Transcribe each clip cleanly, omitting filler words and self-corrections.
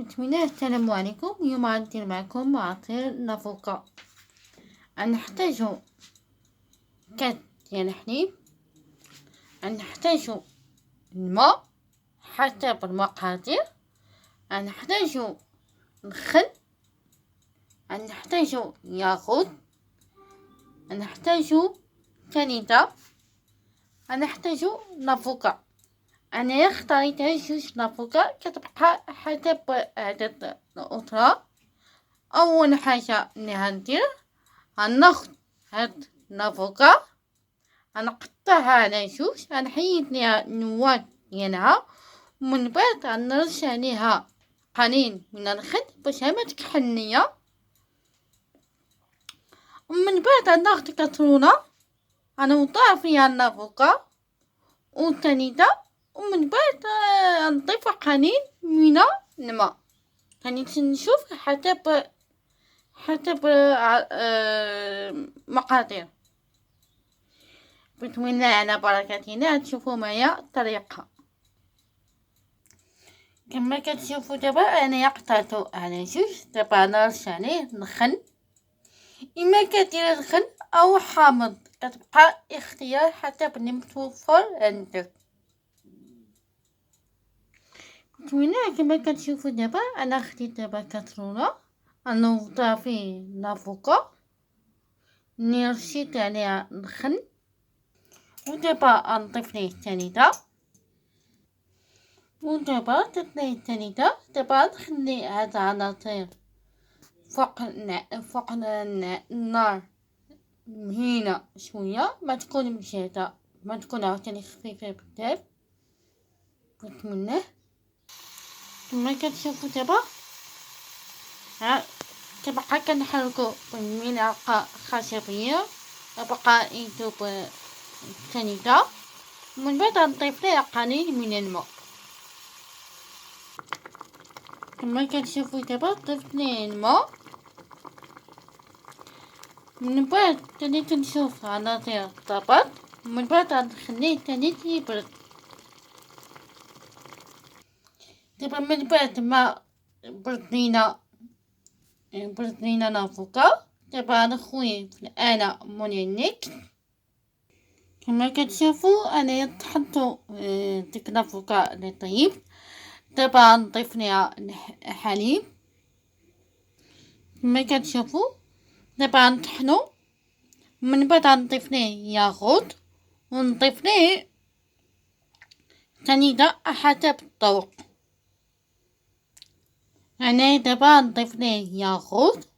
بسم الله، السلام عليكم. اليوم غندير معكم عصير لافوكا. غنحتاجو كاس ديال الحليب، غنحتاجو الماء حسب المقادير، غنحتاجو الخل، غنحتاجو ياغورت، غنحتاجو سنيده، غنحتاجو لافوكا. أنا اختاريتها جوج لافوكا، كتبقى حسب عدد الأسرة. أول حاجة اللي غندير غناخد هاد لافوكا، غنقطعها على جوج، غنحيد ليها النواه ديالها، ومن بعد غنرش عليها قليل من الخل باش ما تكحل ليا. ومن بعد غناخد كاسرونه غنوضع فيها لافوكا والسنيده، ومن بعد نضيف قليل من الماء. نشوف حسب مقادير. بسم الله على بركة الله. تشوفوا معايا الطريقة كما كتشوفوا. دابا انا قطعته على جوج. دابا نرش عليه الخل، اما كدير الخل او حامض، كتبقى اختيار حسب اللي متوفر عندك. بسم الله كما كتشوفوا. دابا انا خديت دابا كاسرونه، غنوضع فيه لافوكا اللي رشيت عليها الخل، ودابا غنضيف ليه السنيده، ودابا درت ليه السنيده. دابا نخلي هاد العناصر فوق النار مهينه شويه، ما تكون مجهده، ما تكون عاوتاني خفيفه بزاف. بسم الله كما كتشوفوا. دابا كنبقى كنحركو بالملعقه خشبيه، كنبقى يذوب السنيده، ومن بعد غنضيف ليه قليل من الماء. كما كتشوفوا دابا ضفت ليه الماء، من بعد تاني كنشوف عناصر طابت، ومن بعد غنخليه تاني يبرد. دابا من بعد ما برد لينا لافوكا، دابا غنخويه في الآلة مونينيك. كما كتشوفوا انايا طحنتو ديك لافوكا اللي طيب. دابا نضيف ليها حليب كما كتشوفوا. دابا نطحنو، من بعد غنضيف ليه ياغورت، ونضيف ليه سنيده حسب الذوق. انا دابا نضيف ليه ياغورت.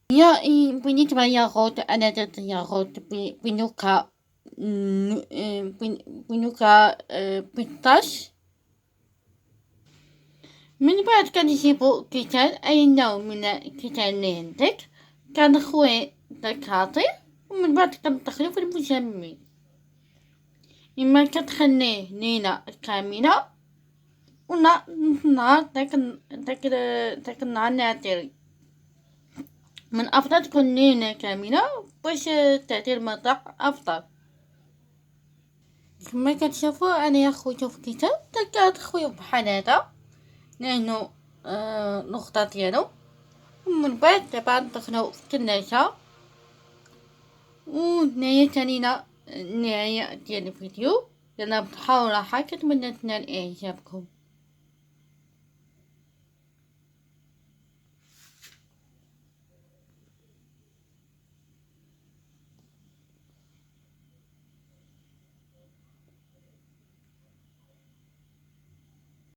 بالنسبه للياغورت انا درت ياغورت بنكهه بيستاش. من بعد كنجيبو كيسان، اي نوع من الكيسان اللي عندك، كنخوي داك العصير، ومن بعد كندخلو في المجمد. اما كتخليه ليلة كاملة ولا نهار، داك النهار ناعتري. من افضل تكون ليلة كاملة باش تعطي المذاق افضل. كما كتشوفوا انايا خويتو في كيسان، كتخويو بحال هذا لانه الغطا ديالو. ومن بعد دابا ندخلو في الثلاجة. وهنايا تانينا النهاية ديال الفيديو. يلا بصحة وراحة، كنتمنى تنال اعجابكم.